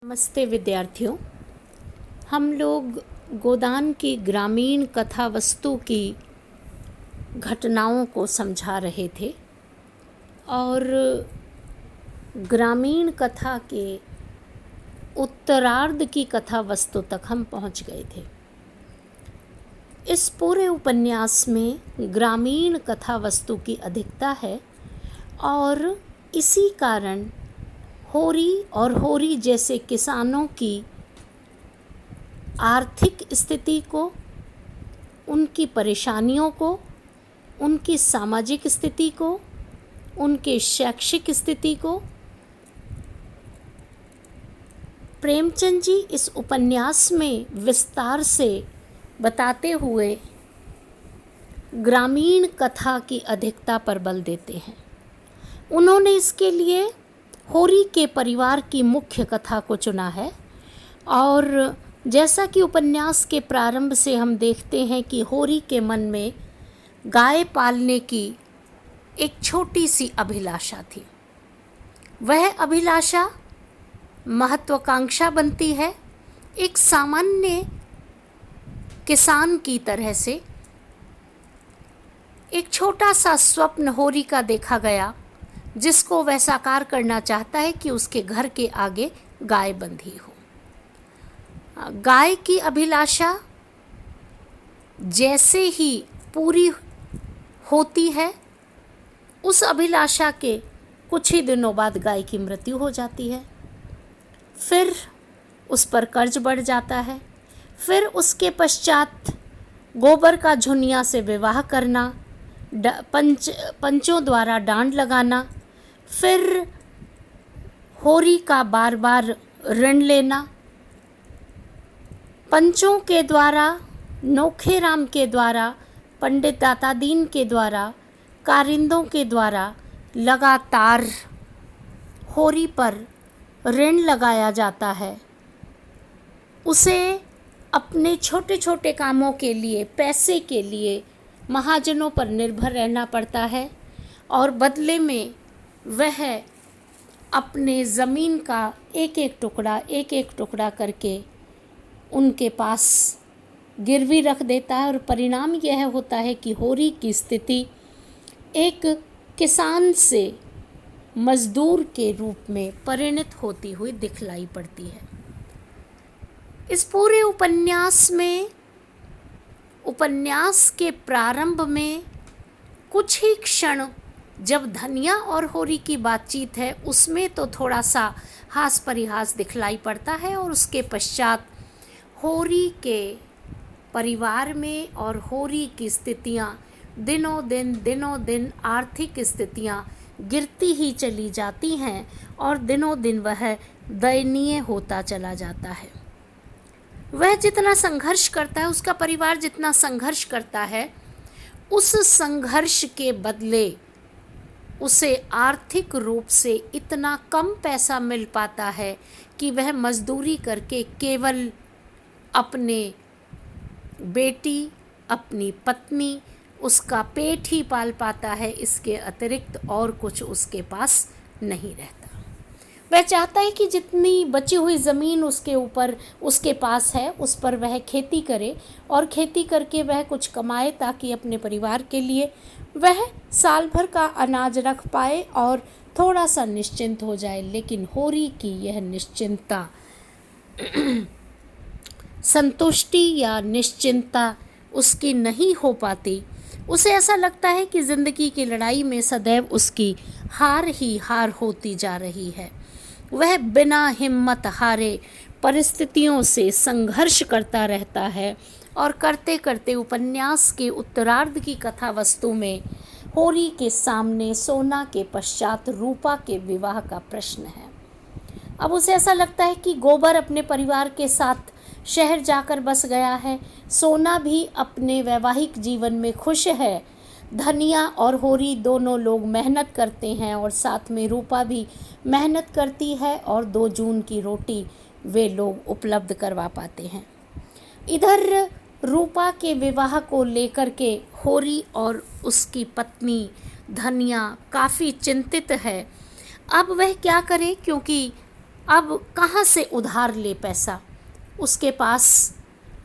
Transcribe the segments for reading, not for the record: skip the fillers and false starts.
नमस्ते विद्यार्थियों। हम लोग गोदान की ग्रामीण कथा वस्तु की घटनाओं को समझा रहे थे और ग्रामीण कथा के उत्तरार्ध की कथा वस्तु तक हम पहुंच गए थे। इस पूरे उपन्यास में ग्रामीण कथा वस्तु की अधिकता है और इसी कारण होरी और होरी जैसे किसानों की आर्थिक स्थिति को, उनकी परेशानियों को, उनकी सामाजिक स्थिति को, उनके शैक्षिक स्थिति को प्रेमचंद जी इस उपन्यास में विस्तार से बताते हुए ग्रामीण कथा की अधिकता पर बल देते हैं। उन्होंने इसके लिए होरी के परिवार की मुख्य कथा को चुना है और जैसा कि उपन्यास के प्रारंभ से हम देखते हैं कि होरी के मन में गाय पालने की एक छोटी सी अभिलाषा थी। वह अभिलाषा महत्वाकांक्षा बनती है। एक सामान्य किसान की तरह से एक छोटा सा स्वप्न होरी का देखा गया, जिसको वह साकार करना चाहता है कि उसके घर के आगे गाय बंधी हो। गाय की अभिलाषा जैसे ही पूरी होती है, उस अभिलाषा के कुछ ही दिनों बाद गाय की मृत्यु हो जाती है। फिर उस पर कर्ज बढ़ जाता है। फिर उसके पश्चात गोबर का झुनिया से विवाह करना, पंचों द्वारा डांड लगाना, फिर होरी का बार बार ऋण लेना, पंचों के द्वारा, नोखेराम के द्वारा, पंडित दातादीन के द्वारा, कारिंदों के द्वारा लगातार होरी पर ऋण लगाया जाता है। उसे अपने छोटे छोटे कामों के लिए, पैसे के लिए महाजनों पर निर्भर रहना पड़ता है और बदले में वह अपने ज़मीन का एक एक टुकड़ा करके उनके पास गिरवी रख देता है और परिणाम यह होता है कि होरी की स्थिति एक किसान से मजदूर के रूप में परिणत होती हुई दिखलाई पड़ती है। इस पूरे उपन्यास में, उपन्यास के प्रारंभ में कुछ ही क्षण जब धनिया और होरी की बातचीत है, उसमें तो थोड़ा सा हास परिहास दिखलाई पड़ता है और उसके पश्चात होरी के परिवार में और होरी की स्थितियां दिनों दिन आर्थिक स्थितियां गिरती ही चली जाती हैं और दिनों दिन वह दयनीय होता चला जाता है। वह जितना संघर्ष करता है, उसका परिवार जितना संघर्ष करता है, उस संघर्ष के बदले उसे आर्थिक रूप से इतना कम पैसा मिल पाता है कि वह मजदूरी करके केवल अपने बेटी, अपनी पत्नी, उसका पेट ही पाल पाता है। इसके अतिरिक्त और कुछ उसके पास नहीं रहता। वह चाहता है कि जितनी बची हुई ज़मीन उसके पास है, उस पर वह खेती करे और खेती करके वह कुछ कमाए ताकि अपने परिवार के लिए वह साल भर का अनाज रख पाए और थोड़ा सा निश्चिंत हो जाए। लेकिन होरी की यह निश्चिंतता, संतुष्टि या निश्चिंतता उसकी नहीं हो पाती। उसे ऐसा लगता है कि ज़िंदगी की लड़ाई में सदैव उसकी हार ही हार होती जा रही है। वह बिना हिम्मत हारे परिस्थितियों से संघर्ष करता रहता है और करते करते उपन्यास के उत्तरार्ध की कथा वस्तु में होरी के सामने सोना के पश्चात रूपा के विवाह का प्रश्न है। अब उसे ऐसा लगता है कि गोबर अपने परिवार के साथ शहर जाकर बस गया है, सोना भी अपने वैवाहिक जीवन में खुश है, धनिया और होरी दोनों लोग मेहनत करते हैं और साथ में रूपा भी मेहनत करती है और 2 जून की रोटी वे लोग उपलब्ध करवा पाते हैं। इधर रूपा के विवाह को लेकर के होरी और उसकी पत्नी धनिया काफ़ी चिंतित है। अब वह क्या करे, क्योंकि अब कहाँ से उधार ले पैसा, उसके पास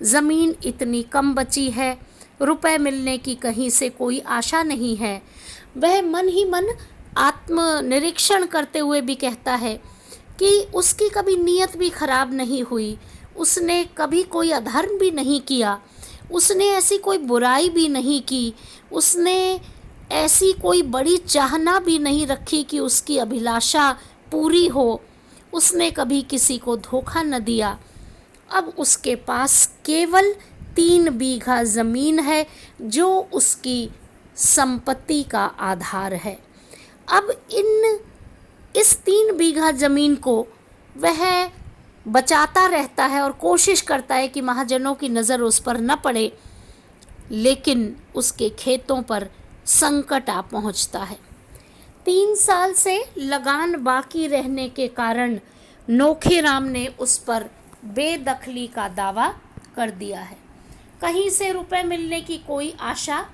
ज़मीन इतनी कम बची है, रुपए मिलने की कहीं से कोई आशा नहीं है। वह मन ही मन आत्मनिरीक्षण करते हुए भी कहता है कि उसकी कभी नीयत भी खराब नहीं हुई, उसने कभी कोई अधर्म भी नहीं किया, उसने ऐसी कोई बुराई भी नहीं की, उसने ऐसी कोई बड़ी चाहना भी नहीं रखी कि उसकी अभिलाषा पूरी हो, उसने कभी किसी को धोखा न दिया। अब उसके पास केवल 3 बीघा ज़मीन है जो उसकी संपत्ति का आधार है। अब इस 3 बीघा ज़मीन को वह बचाता रहता है और कोशिश करता है कि महाजनों की नज़र उस पर न पड़े, लेकिन उसके खेतों पर संकट आ पहुंचता है। 3 साल से लगान बाकी रहने के कारण नोखेराम ने उस पर बेदखली का दावा कर दिया है। कहीं से रुपए मिलने की कोई आशा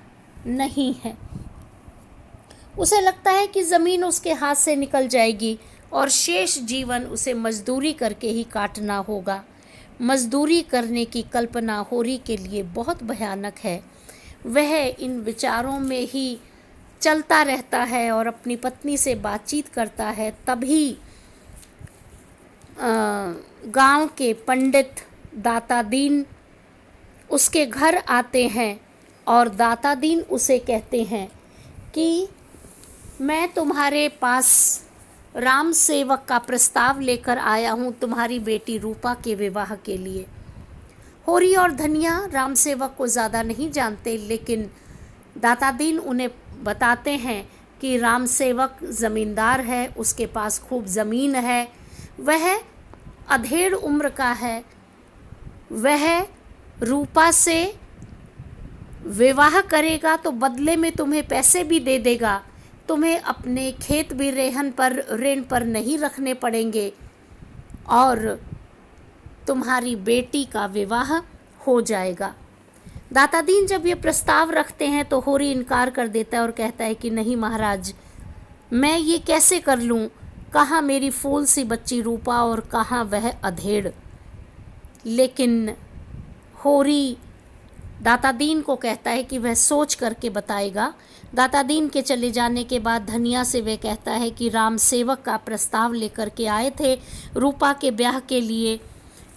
नहीं है। उसे लगता है कि ज़मीन उसके हाथ से निकल जाएगी और शेष जीवन उसे मजदूरी करके ही काटना होगा। मजदूरी करने की कल्पना होरी के लिए बहुत भयानक है। वह इन विचारों में ही चलता रहता है और अपनी पत्नी से बातचीत करता है। तभी गांव के पंडित दाता दीन उसके घर आते हैं और दाता दीन उसे कहते हैं कि मैं तुम्हारे पास राम सेवक का प्रस्ताव लेकर आया हूँ तुम्हारी बेटी रूपा के विवाह के लिए। होरी और धनिया राम सेवक को ज़्यादा नहीं जानते, लेकिन दाता दीन उन्हें बताते हैं कि राम सेवक ज़मींदार है, उसके पास खूब ज़मीन है, वह अधेड़ उम्र का है, वह रूपा से विवाह करेगा तो बदले में तुम्हें पैसे भी दे देगा, तुम्हें अपने खेत भी ऋण पर नहीं रखने पड़ेंगे और तुम्हारी बेटी का विवाह हो जाएगा। दाता दीन जब ये प्रस्ताव रखते हैं तो होरी इनकार कर देता है और कहता है कि नहीं महाराज, मैं ये कैसे कर लूँ, कहाँ मेरी फूल सी बच्ची रूपा और कहाँ वह अधेड़। लेकिन होरी दाता दीन को कहता है कि वह सोच करके बताएगा। दाता दीन के चले जाने के बाद धनिया से वह कहता है कि राम सेवक का प्रस्ताव लेकर के आए थे रूपा के ब्याह के लिए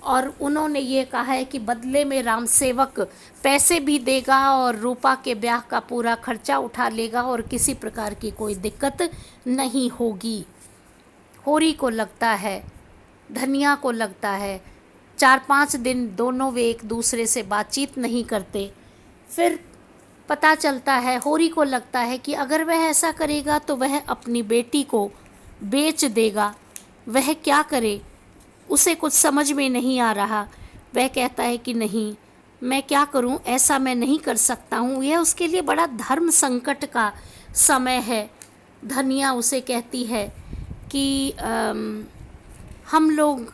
और उन्होंने ये कहा है कि बदले में राम सेवक पैसे भी देगा और रूपा के ब्याह का पूरा खर्चा उठा लेगा और किसी प्रकार की कोई दिक्कत नहीं होगी। होरी को लगता है, धनिया को लगता है, 4-5 दिन दोनों वे एक दूसरे से बातचीत नहीं करते। फिर पता चलता है, होरी को लगता है कि अगर वह ऐसा करेगा तो वह अपनी बेटी को बेच देगा। वह क्या करे, उसे कुछ समझ में नहीं आ रहा। वह कहता है कि नहीं, मैं क्या करूं, ऐसा मैं नहीं कर सकता हूं, यह उसके लिए बड़ा धर्म संकट का समय है। धनिया उसे कहती है कि हम लोग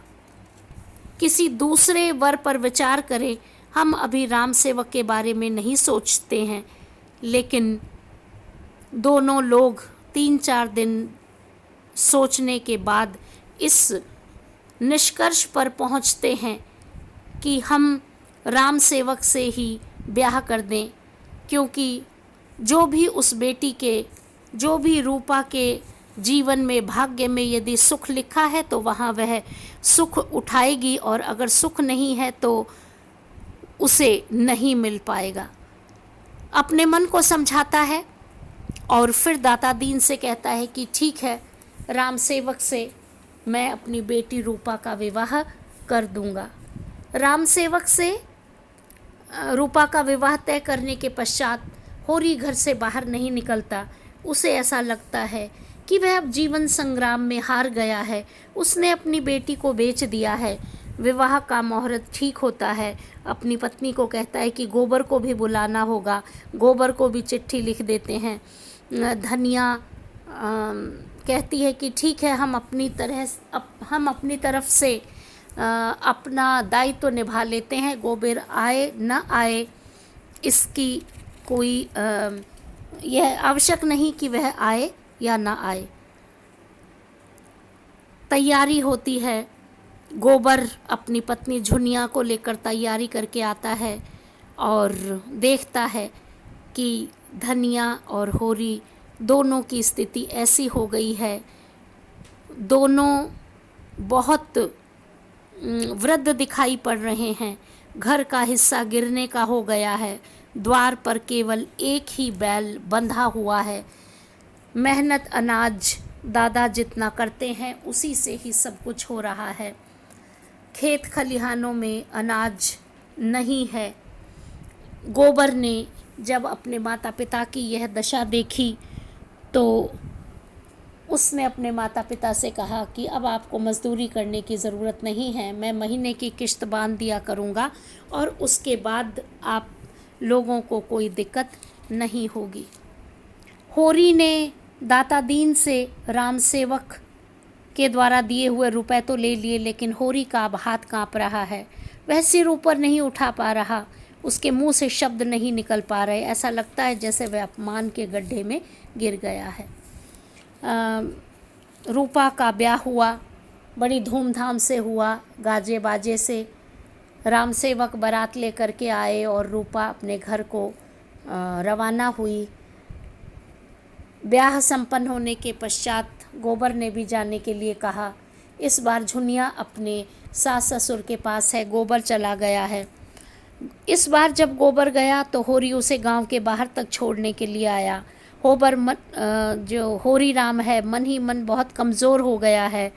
किसी दूसरे वर पर विचार करें, हम अभी राम सेवक के बारे में नहीं सोचते हैं। लेकिन दोनों लोग 3-4 दिन सोचने के बाद इस निष्कर्ष पर पहुंचते हैं कि हम राम सेवक से ही ब्याह कर दें, क्योंकि जो भी उस बेटी के, जो भी रूपा के जीवन में, भाग्य में यदि सुख लिखा है तो वहाँ वह सुख उठाएगी और अगर सुख नहीं है तो उसे नहीं मिल पाएगा। अपने मन को समझाता है और फिर दाता दीन से कहता है कि ठीक है, राम सेवक से मैं अपनी बेटी रूपा का विवाह कर दूंगा। राम सेवक से रूपा का विवाह तय करने के पश्चात होरी घर से बाहर नहीं निकलता। उसे ऐसा लगता है कि वह अब जीवन संग्राम में हार गया है, उसने अपनी बेटी को बेच दिया है। विवाह का मुहूर्त ठीक होता है, अपनी पत्नी को कहता है कि गोबर को भी बुलाना होगा, गोबर को भी चिट्ठी लिख देते हैं। धनिया कहती है कि ठीक है, हम अपनी तरफ से अपना दायित्व तो निभा लेते हैं, गोबर आए न आए इसकी कोई यह आवश्यक नहीं कि वह आए या ना आए। तैयारी होती है। गोबर अपनी पत्नी झुनिया को लेकर तैयारी करके आता है और देखता है कि धनिया और होरी दोनों की स्थिति ऐसी हो गई है, दोनों बहुत वृद्ध दिखाई पड़ रहे हैं। घर का हिस्सा गिरने का हो गया है। द्वार पर केवल एक ही बैल बंधा हुआ है। मेहनत अनाज दादा जितना करते हैं उसी से ही सब कुछ हो रहा है। खेत खलिहानों में अनाज नहीं है। गोबर ने जब अपने माता पिता की यह दशा देखी तो उसने अपने माता पिता से कहा कि अब आपको मज़दूरी करने की ज़रूरत नहीं है, मैं महीने की किश्त बांध दिया करूँगा और उसके बाद आप लोगों को कोई दिक्कत नहीं होगी। होरी ने दाता दीन से राम सेवक के द्वारा दिए हुए रुपए तो ले लिए, लेकिन होरी का अब हाथ काँप रहा है। वह सिर ऊपर नहीं उठा पा रहा, उसके मुंह से शब्द नहीं निकल पा रहे। ऐसा लगता है जैसे वह अपमान के गड्ढे में गिर गया है। रूपा का ब्याह हुआ, बड़ी धूमधाम से हुआ, गाजे बाजे से। राम सेवक बारात लेकर के आए और रूपा अपने घर को रवाना हुई। ब्याह संपन्न होने के पश्चात गोबर ने भी जाने के लिए कहा। इस बार झुनिया अपने सास ससुर के पास है, गोबर चला गया है। इस बार जब गोबर गया तो होरी उसे गांव के बाहर तक छोड़ने के लिए आया। जो होरी राम है मन ही मन बहुत कमज़ोर हो गया है।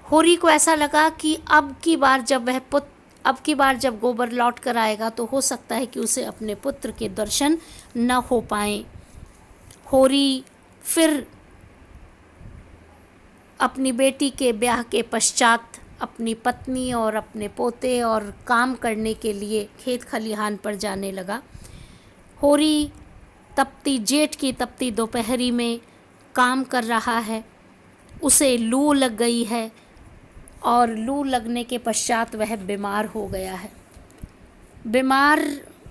होरी को ऐसा लगा कि अब की बार जब गोबर लौट कर आएगा तो हो सकता है कि उसे अपने पुत्र के दर्शन न हो पाएं। होरी फिर अपनी बेटी के ब्याह के पश्चात अपनी पत्नी और अपने पोते और काम करने के लिए खेत खलिहान पर जाने लगा। होरी जेठ की तपती दोपहरी में काम कर रहा है। उसे लू लग गई है और लू लगने के पश्चात वह बीमार हो गया है। बीमार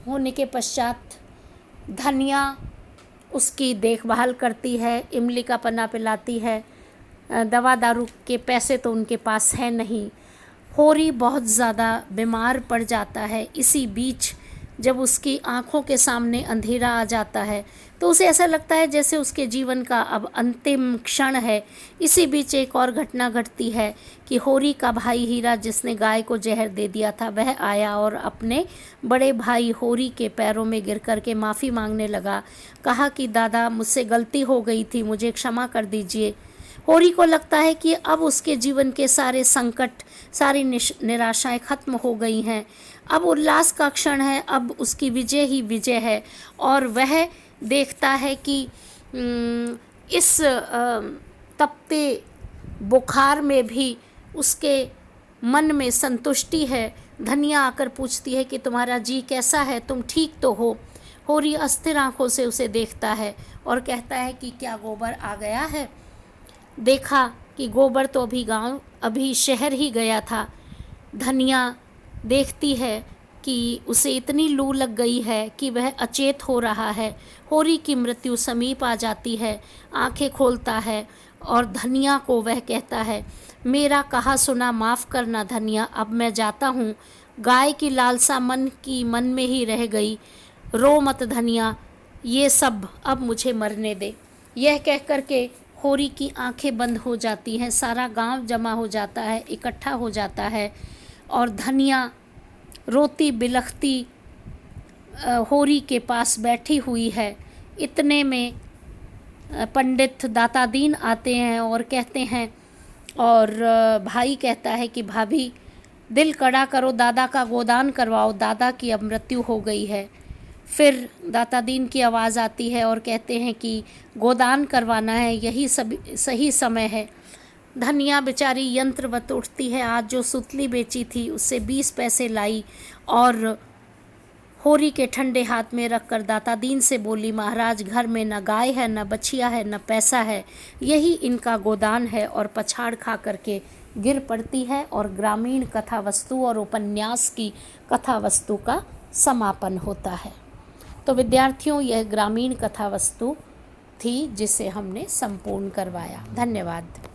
होने के पश्चात धनिया उसकी देखभाल करती है, इमली का पन्ना पिलाती है। दवा दारू के पैसे तो उनके पास है नहीं। होरी बहुत ज़्यादा बीमार पड़ जाता है। इसी बीच जब उसकी आँखों के सामने अंधेरा आ जाता है तो उसे ऐसा लगता है जैसे उसके जीवन का अब अंतिम क्षण है। इसी बीच एक और घटना घटती है कि होरी का भाई हीरा, जिसने गाय को जहर दे दिया था, वह आया और अपने बड़े भाई होरी के पैरों में गिर कर के माफ़ी मांगने लगा। कहा कि दादा मुझसे गलती हो गई थी, मुझे क्षमा कर दीजिए। होरी को लगता है कि अब उसके जीवन के सारे संकट, सारी निराशाएं खत्म हो गई हैं। अब उल्लास का क्षण है, अब उसकी विजय ही विजय है। और वह देखता है कि इस तपते बुखार में भी उसके मन में संतुष्टि है। धनिया आकर पूछती है कि तुम्हारा जी कैसा है, तुम ठीक तो हो? होरी अस्थिर आँखों से उसे देखता है और कहता है कि क्या गोबर आ गया है? देखा कि गोबर तो अभी शहर ही गया था। धनिया देखती है कि उसे इतनी लू लग गई है कि वह अचेत हो रहा है। होरी की मृत्यु समीप आ जाती है। आंखें खोलता है और धनिया को वह कहता है, मेरा कहा सुना माफ़ करना धनिया, अब मैं जाता हूँ। गाय की लालसा मन में ही रह गई। रो मत धनिया, ये सब अब मुझे मरने दे। यह कह कर के होरी की आंखें बंद हो जाती हैं। सारा गांव जमा हो जाता है, इकट्ठा हो जाता है और धनिया रोती बिलखती होरी के पास बैठी हुई है। इतने में पंडित दाता दीन आते हैं और कहते हैं, और भाई कहता है कि भाभी दिल कड़ा करो, दादा का गोदान करवाओ, दादा की अब मृत्यु हो गई है। फिर दाता दीन की आवाज़ आती है और कहते हैं कि गोदान करवाना है, यही सही समय है। धनिया बेचारी यंत्रवत उठती है। आज जो सुतली बेची थी उससे 20 पैसे लाई और होरी के ठंडे हाथ में रखकर दाता दीन से बोली, महाराज घर में न गाय है, न बछिया है, न पैसा है, यही इनका गोदान है। और पछाड़ खा करके गिर पड़ती है और ग्रामीण कथा वस्तु और उपन्यास की कथा वस्तु का समापन होता है। तो विद्यार्थियों, यह ग्रामीण कथा वस्तु थी जिसे हमने संपूर्ण करवाया। धन्यवाद।